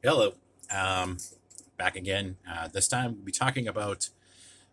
Hello. Um, Back again. This time we'll be talking about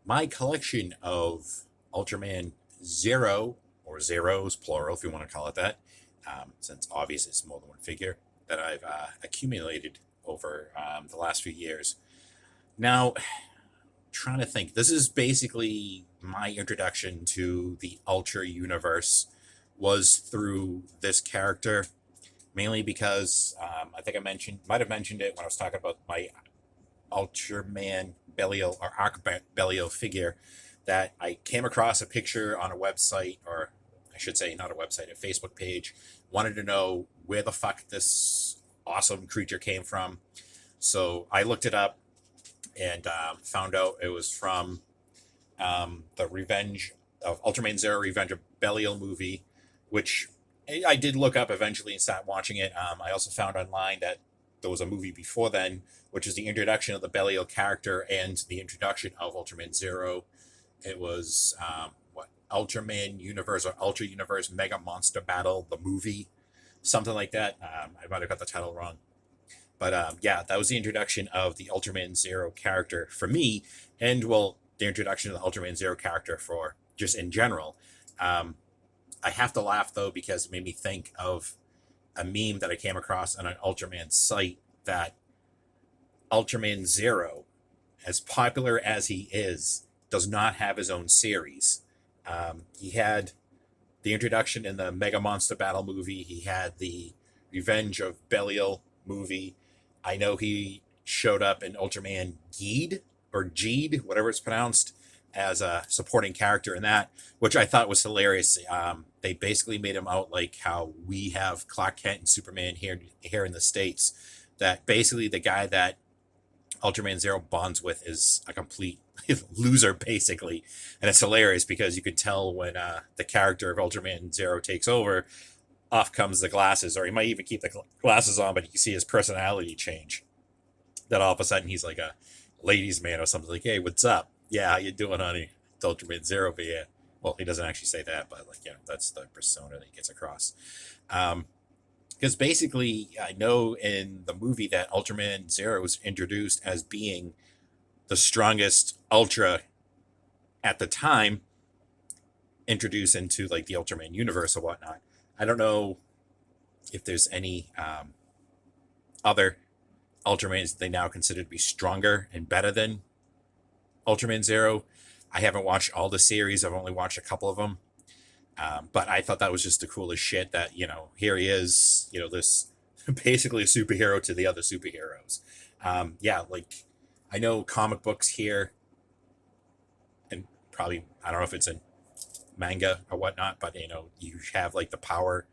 my collection of Ultraman Zero, or Zeros, plural, if you want to call it that, since obviously it's more than one figure that I've accumulated over the last few years. Now, trying to think, this is basically my introduction to the Ultra universe was through this character, mainly because I think might have mentioned it when I was talking about my Ultraman Belial or Arc Belial figure that I came across a picture on a website, or I should say, not a website, a Facebook page. Wanted to know where the fuck this awesome creature came from. So I looked it up and found out it was from the Revenge of Ultraman Zero Revenge of Belial movie, which I did look up eventually and start watching it. I also found online that there was a movie before then, which is the introduction of the Belial character and the introduction of Ultraman Zero. It was Ultraman Universe or Ultra Universe Mega Monster Battle, the movie, something like that. I might have got the title wrong, but yeah, that was the introduction of the Ultraman Zero character for me, and well, the introduction of the Ultraman Zero character for just in general. Um, I have to laugh though because it made me think of a meme that I came across on an Ultraman site that Ultraman Zero, as popular as he is, does not have his own series. He had the introduction in the Mega Monster Battle movie. He had the Revenge of Belial movie. I know he showed up in Ultraman Geed or Geed, whatever it's pronounced, as a supporting character in that, which I thought was hilarious. They basically made him out like how we have Clark Kent and Superman here in the states. That basically the guy that Ultraman Zero bonds with is a complete loser, basically. And it's hilarious because you could tell when the character of Ultraman Zero takes over, off comes the glasses, or he might even keep the glasses on, but you can see his personality change. That all of a sudden he's like a ladies' man or something. Like, hey, what's up? Yeah, how you doing, honey? It's Ultraman Zero, but yeah. Well, he doesn't actually say that, but like, that's the persona that he gets across. Um, because basically, I know in the movie that Ultraman Zero was introduced as being the strongest Ultra at the time, introduced into like the Ultraman universe or whatnot. I don't know if there's any other Ultramans that they now consider to be stronger and better than Ultraman Zero. I haven't watched all the series. I've only watched a couple of them. But I thought that was just the coolest shit that, here he is, this basically a superhero to the other superheroes. Yeah, like I know comic books here, and probably, I don't know if it's in manga or whatnot, but you have like the power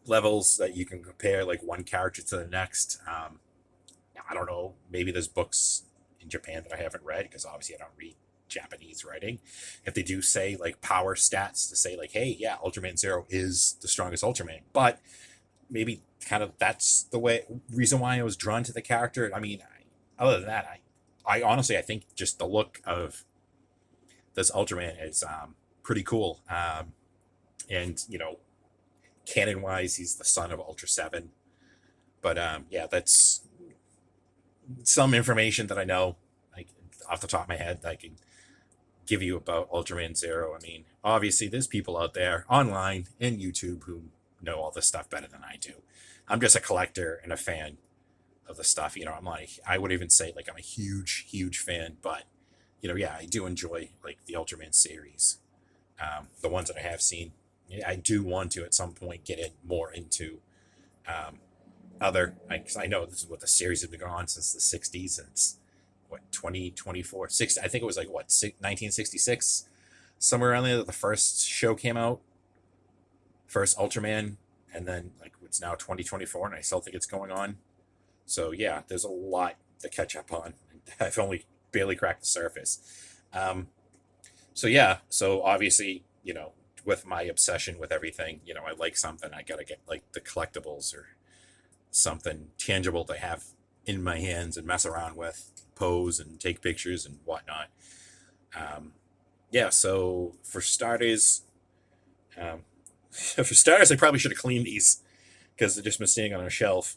levels that you can compare like one character to the next. I don't know, maybe there's books in Japan that I haven't read because obviously I don't read Japanese writing. If they do say like power stats to say like, hey, yeah, Ultraman Zero is the strongest Ultraman, but maybe kind of that's the reason why I was drawn to the character. I mean, other than that, I honestly I think just the look of this Ultraman is pretty cool. And canon wise, he's the son of Ultra Seven. But yeah, that's some information that I know, like off the top of my head, that I can give you about Ultraman Zero. I mean, obviously, there's people out there online and YouTube who know all this stuff better than I do. I'm just a collector and a fan of the stuff. I'm like, I would even say like I'm a huge, huge fan, but yeah, I do enjoy like the Ultraman series, the ones that I have seen. Yeah, I do want to at some point get it more into um, because I know this is what the series has been going on since the 60s, and it's what 2024 6 I think it was like what 1966, somewhere around there that the first show came out, first Ultraman, and then like it's now 2024 and I still think it's going on. So yeah, there's a lot to catch up on. I've only barely cracked the surface. Um, so yeah, so obviously, with my obsession with everything, I like something, I gotta get like the collectibles or something tangible to have in my hands and mess around with, pose and take pictures and whatnot. Um, yeah, so for starters, I probably should have cleaned these because they've just been sitting on a shelf.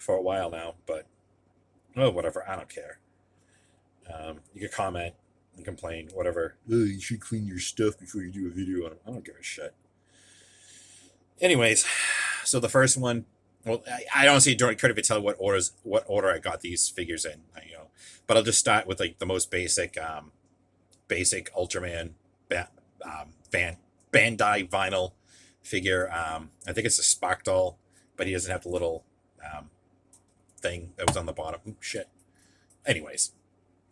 for a while now, but oh, whatever. I don't care. You can comment and complain, whatever. Oh, you should clean your stuff before you do a video on them. I don't give a shit. Anyways, so the first one, well, I honestly couldn't even tell what order I got these figures in, but I'll just start with like the most basic Ultraman Bandai vinyl figure. I think it's a Spark doll, but he doesn't have the little thing that was on the bottom. Ooh, shit. Anyways,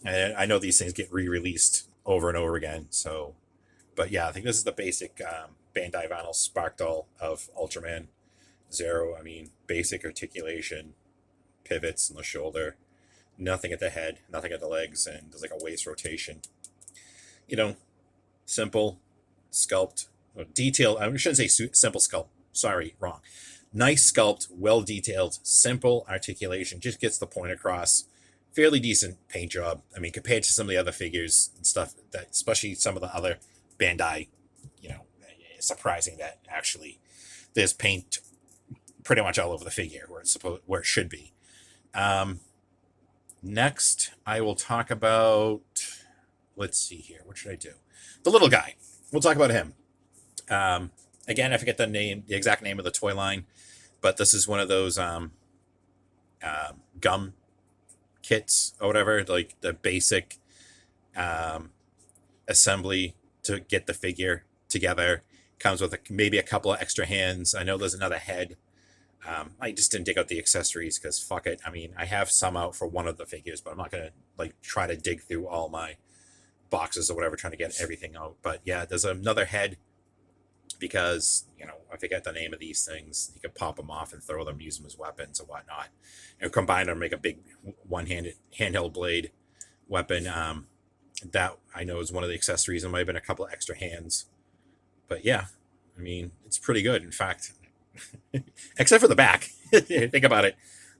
and I know these things get re-released over and over again. So, but yeah, I think this is the basic Bandai vinyl Spark doll of Ultraman Zero. I mean, basic articulation, pivots in the shoulder, nothing at the head, nothing at the legs, and there's like a waist rotation. Simple sculpt, detailed. I shouldn't say simple sculpt. Sorry, wrong. Nice sculpt, well detailed, simple articulation, just gets the point across. Fairly decent paint job. I mean, compared to some of the other figures and stuff, that especially some of the other Bandai, it's surprising that actually there's paint pretty much all over the figure where it should be. Next, I will talk about. Let's see here. What should I do? The little guy. We'll talk about him. Again, I forget the exact name of the toy line, but this is one of those gum kits or whatever, like the basic assembly to get the figure together. Comes with maybe a couple of extra hands. I know there's another head. I just didn't dig out the accessories because fuck it. I mean, I have some out for one of the figures, but I'm not gonna try to dig through all my boxes or whatever trying to get everything out. But yeah, there's another head because I forget the name of these things. You can pop them off and throw them, use them as weapons or whatnot, and combine them, make a big one-handed handheld blade weapon. That I know is one of the accessories. There might have been a couple of extra hands, but yeah, I mean, it's pretty good. In fact, except for the back. Think about it.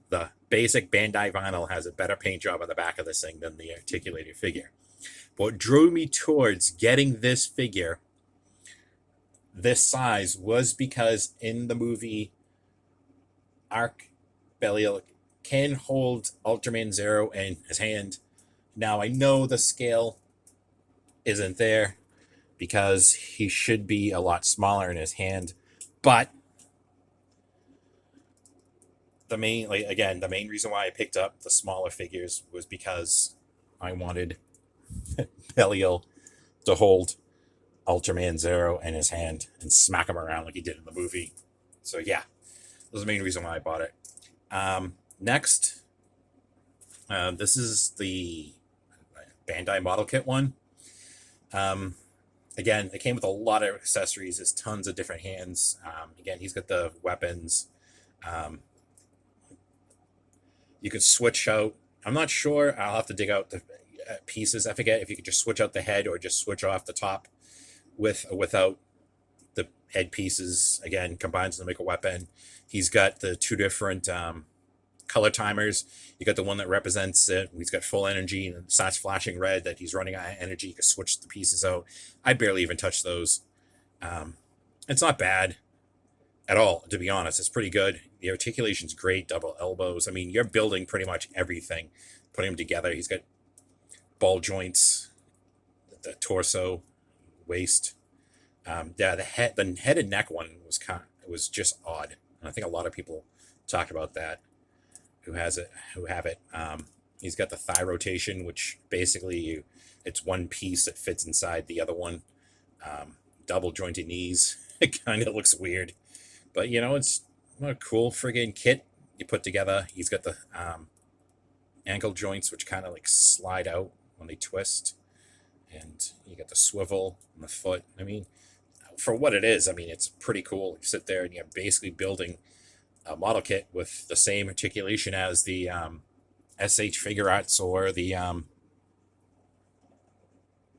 The basic Bandai vinyl has a better paint job on the back of this thing than the articulated figure. What drew me towards getting this figure this size was because in the movie, Arc Belial can hold Ultraman Zero in his hand. Now, I know the scale isn't there because he should be a lot smaller in his hand, but the main reason why I picked up the smaller figures was because I wanted Belial to hold Ultraman Zero in his hand and smack him around like he did in the movie. So yeah, that was the main reason why I bought it. Next, this is the Bandai model kit one. Again, it came with a lot of accessories. There's tons of different hands. Again, he's got the weapons. You could switch out. I'm not sure. I'll have to dig out the pieces. I forget if you could just switch out the head or just switch off the top with or without the head pieces. Again, combines to make a weapon. He's got the two different color timers. You got the one that represents it. He's got full energy and it starts flashing red that he's running out of energy. You can switch the pieces out. I barely even touch those. It's not bad at all, to be honest. It's pretty good. The articulation's great, double elbows. I mean, you're building pretty much everything, putting them together. He's got ball joints, the torso, waist. The head and neck one was just odd. And I think a lot of people talk about that who have it. He's got the thigh rotation, which basically it's one piece that fits inside the other one. Double jointed knees. It kind of looks weird. But, it's a cool friggin' kit you put together. He's got the ankle joints, which kind of slide out when they twist. And you got the swivel on the foot. I mean, for what it is, it's pretty cool. You sit there and you're basically building a model kit with the same articulation as the SH Figure Arts or the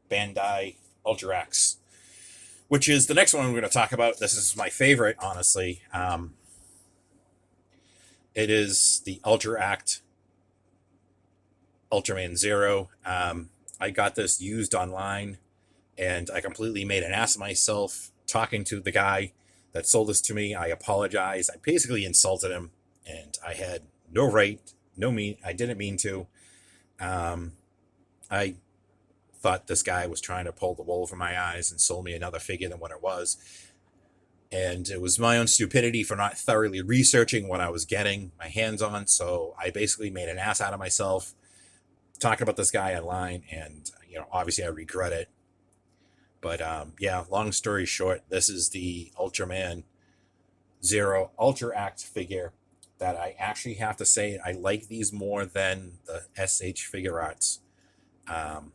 Bandai Ultra X, which is the next one we're going to talk about. This is my favorite, honestly. It is the Ultra Act Ultraman Zero. I got this used online, and I completely made an ass of myself talking to the guy that sold this to me. I apologize. I basically insulted him, and I had no right, no mean. I didn't mean to. Um, I thought this guy was trying to pull the wool over my eyes and sold me another figure than what it was. And it was my own stupidity for not thoroughly researching what I was getting my hands on. So I basically made an ass out of myself talking about this guy online, and obviously I regret it. But yeah, long story short, this is the Ultraman Zero Ultra Act figure that I actually have to say I like these more than the SH figure arts. Um,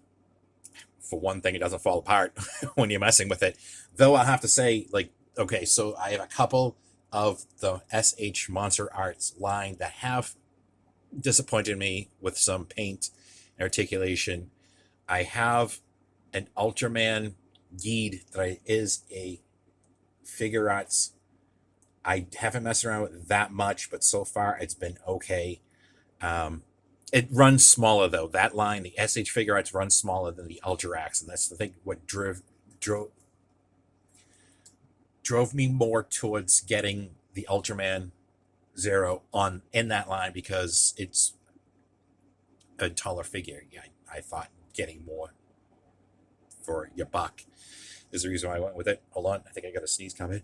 for one thing, it doesn't fall apart when you're messing with it. Though I have to say, like, okay, so I have a couple of the SH Monster Arts line that have disappointed me with some paint and articulation. I have an Ultraman Geed that is a figure arts. I haven't messed around with that much, but so far it's been okay. Um, it runs smaller though. That line, the SH figure arts, runs smaller than the Ultra Axe, and that's the thing. What drove me more towards getting the Ultraman Zero on in that line, because it's a taller figure. Yeah, I thought getting more for your buck is the reason why I went with it. Hold on, I think I got a sneeze coming.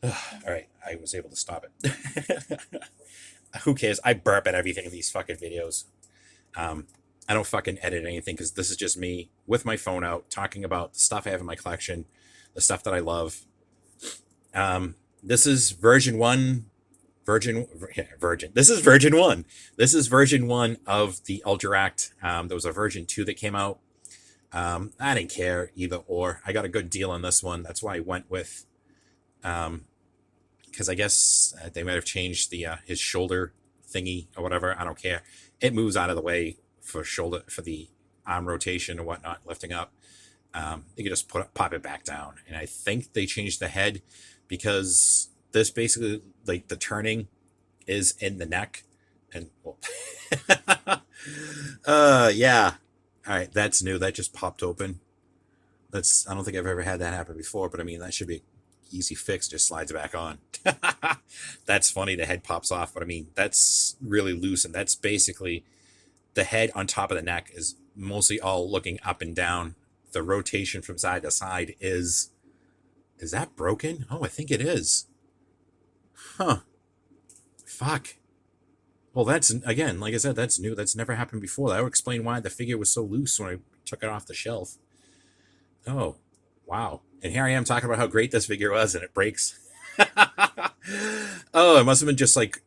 All right, I was able to stop it. Who cares? I burp at everything in these fucking videos. I don't fucking edit anything, because this is just me with my phone out talking about the stuff I have in my collection, the stuff that I love. This is version one. This is version one. This is version one of the Ultra Act. There was a version 2 that came out. I didn't care either or. I got a good deal on this one. That's why I went with, because I guess they might have changed the his shoulder thingy or whatever. I don't care. It moves out of the way for the arm rotation or whatnot, lifting up. You can just pop it back down. And I think they changed the head, because this basically, like, the turning is in the neck. And well, yeah. All right, that's new. That just popped open. I don't think I've ever had that happen before, but I mean, that should be an easy fix. Just slides back on. That's funny. The head pops off, but I mean, that's really loose, and that's basically the head on top of the neck is mostly all looking up and down. The rotation from side to side is that broken? Oh, I think it is. Huh. Fuck. Well, that's, again, like I said, that's new. That's never happened before. That would explain why the figure was so loose when I took it off the shelf. Oh, wow. And here I am talking about how great this figure was, and it breaks. Oh, it must have been just like,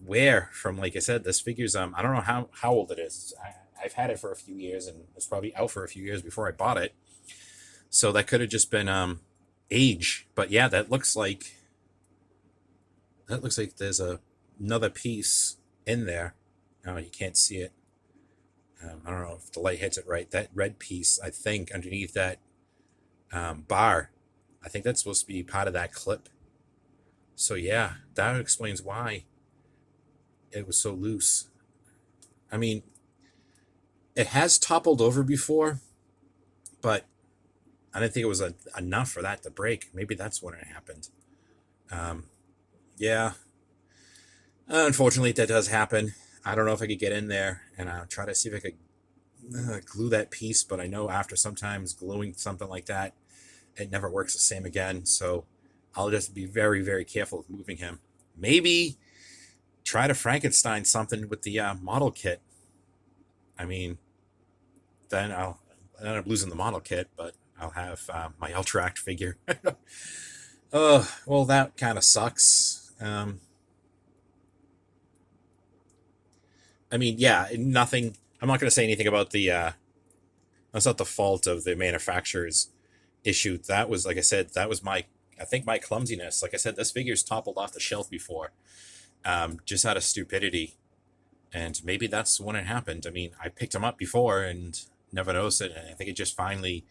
wear from, like I said, this figure's, I don't know how old it is. I've had it for a few years, and it's probably out for a few years before I bought it. So that could have just been age. But yeah, that looks like there's another piece in there. Oh, you can't see it. I don't know if the light hits it right. That red piece, I think, underneath that bar, I think that's supposed to be part of that clip. So yeah, that explains why it was so loose. I mean, it has toppled over before, but I didn't think it was enough for that to break. Maybe that's when it happened. Yeah. Unfortunately, that does happen. I don't know if I could get in there and try to see if I could glue that piece, but I know after sometimes gluing something like that, it never works the same again. So I'll just be very, very careful with moving him. Maybe try to Frankenstein something with the model kit. I mean, then I'll end up losing the model kit, but I'll have my Ultra Act figure. Oh, well, that kind of sucks. I mean, yeah, nothing. I'm not going to say anything about the. That's not the fault of the manufacturer's issue. That was, like I said, that was I think my clumsiness. Like I said, this figure's toppled off the shelf before, just out of stupidity, and maybe that's when it happened. I mean, I picked him up before and never noticed it, and I think it just finally,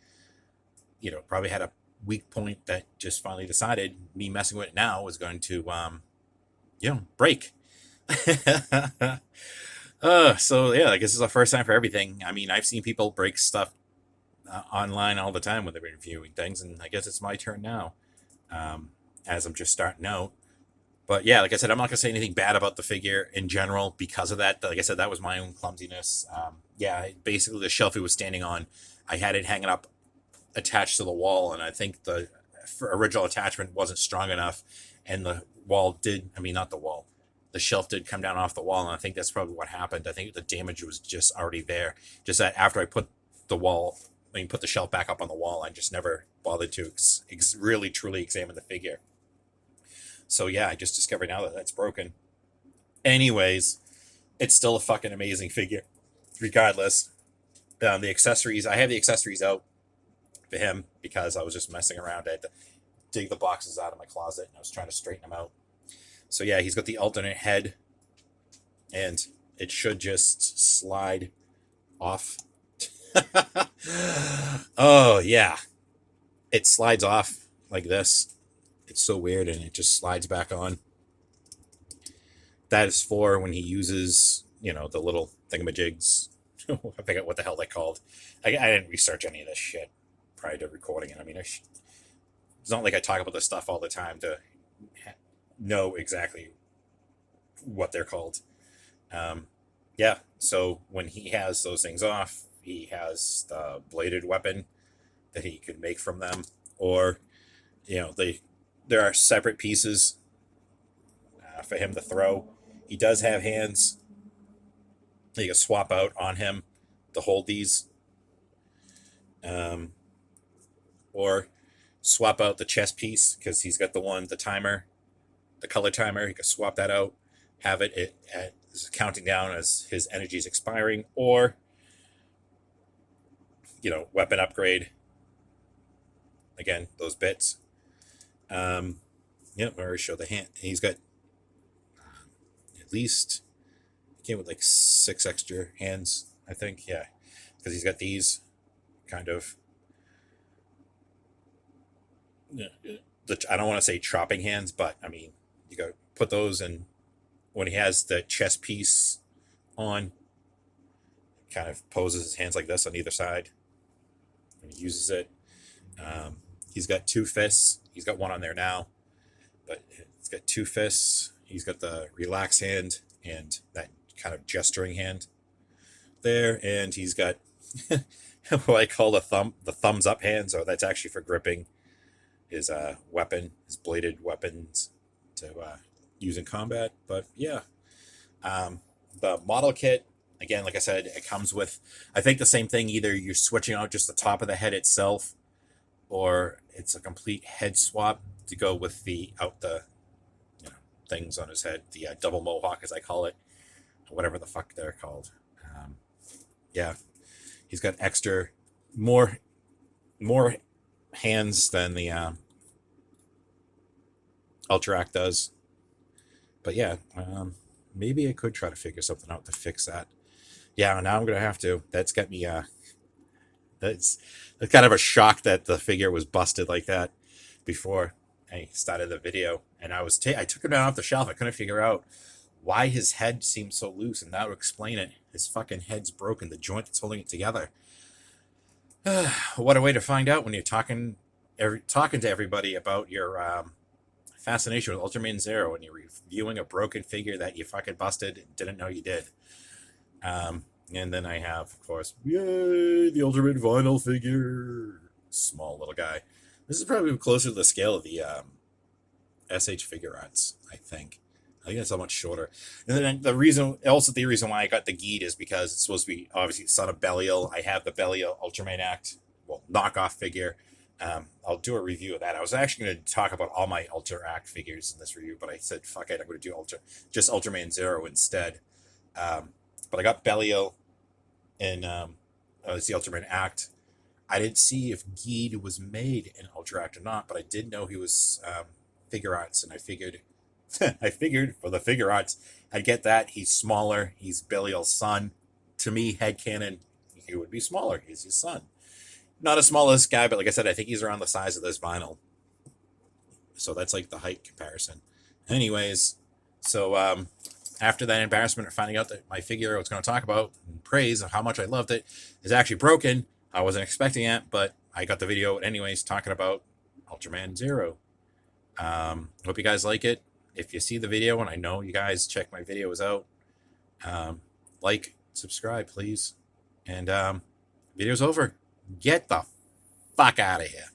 probably had a weak point that just finally decided me messing with it now was going to, break. So yeah, I guess it's the first time for everything. I mean, I've seen people break stuff online all the time when they're reviewing things, and I guess it's my turn now. As I'm just starting out, But yeah, like I said, I'm not gonna say anything bad about the figure in general because of that. Like I said, that was my own clumsiness. Yeah, basically the shelf he was standing on, I had it hanging up attached to the wall, and I think the original attachment wasn't strong enough, and the wall did. I mean, not the wall. The shelf did come down off the wall, and I think that's probably what happened. I think the damage was just already there. Just that after I put the wall, put the shelf back up on the wall, I just never bothered to really truly examine the figure. So yeah, I just discovered now that that's broken. Anyways, it's still a fucking amazing figure, regardless. The accessories, I have the accessories out for him because I was just messing around. I had to dig the boxes out of my closet and I was trying to straighten them out. So yeah, he's got the alternate head, and it should just slide off. Oh yeah, it slides off like this. It's so weird, and it just slides back on. That is for when he uses, the little thingamajigs. I forget what the hell they're called. I didn't research any of this shit prior to recording it. I mean, it's not like I talk about this stuff all the time to know exactly what they're called. Yeah, so when he has those things off, he has the bladed weapon that he could make from them, or there are separate pieces for him to throw. He does have hands that you can swap out on him to hold these, or swap out the chest piece because he's got the timer, the color timer. He can swap that out, have it counting down as his energy is expiring, or weapon upgrade. Again, those bits. I already showed the hand. He's got at least came with like 6 extra hands, I think. Yeah, because he's got these kind of. I don't want to say chopping hands, but I mean, you got to put those in when he has the chest piece on. Kind of poses his hands like this on either side. And he uses it. He's got 2 fists. He's got one on there now, but he's got 2 fists. He's got the relax hand and that kind of gesturing hand there, and he's got what I call the thumbs up hand. So that's actually for gripping his weapon, his bladed weapons to use in combat. But yeah, the model kit, again, like I said, it comes with, I think, the same thing. Either you're switching out just the top of the head itself, or it's a complete head swap to go with the things on his head, the double mohawk, as I call it, whatever the fuck they're called. Yeah, he's got more hands than the Ultrac does. But yeah, maybe I could try to figure something out to fix that. Yeah, now I'm gonna have to. That's got me. That's kind of a shock that the figure was busted like that before I started the video, and I took it down off the shelf. I couldn't figure out why his head seemed so loose, and that would explain it. His fucking head's broken. The joint that's holding it together. What a way to find out when you're talking to everybody about your fascination with Ultraman Zero, and you're reviewing a broken figure that you fucking busted and didn't know you did. And then I have, of course, yay, the Ultraman vinyl figure. Small little guy. This is probably closer to the scale of the SH figure arts, I think. I think it's so much shorter. And then the reason why I got the Geed is because it's supposed to be, obviously, son of Belial. I have the Belial Ultraman Act, knockoff figure. I'll do a review of that. I was actually going to talk about all my Ultra Act figures in this review, but I said, fuck it, I'm going to do just Ultraman Zero instead. But I got Belial in it's the Ultraman Act. I didn't see if Geed was made in Ultra Act or not, but I did know he was figure arts, and I figured for the figure arts, I'd get that. He's smaller. He's Belial's son. To me, headcanon, he would be smaller. He's his son. Not as small as this guy, but like I said, I think he's around the size of this vinyl. So that's like the height comparison. Anyways, so after that embarrassment of finding out that my figure I was going to talk about and praise of how much I loved it is actually broken, I wasn't expecting it, but I got the video anyways talking about Ultraman Zero. Hope you guys like it. if you see the video, and I know you guys check my videos out, like, subscribe, please. And video's over. Get the fuck out of here.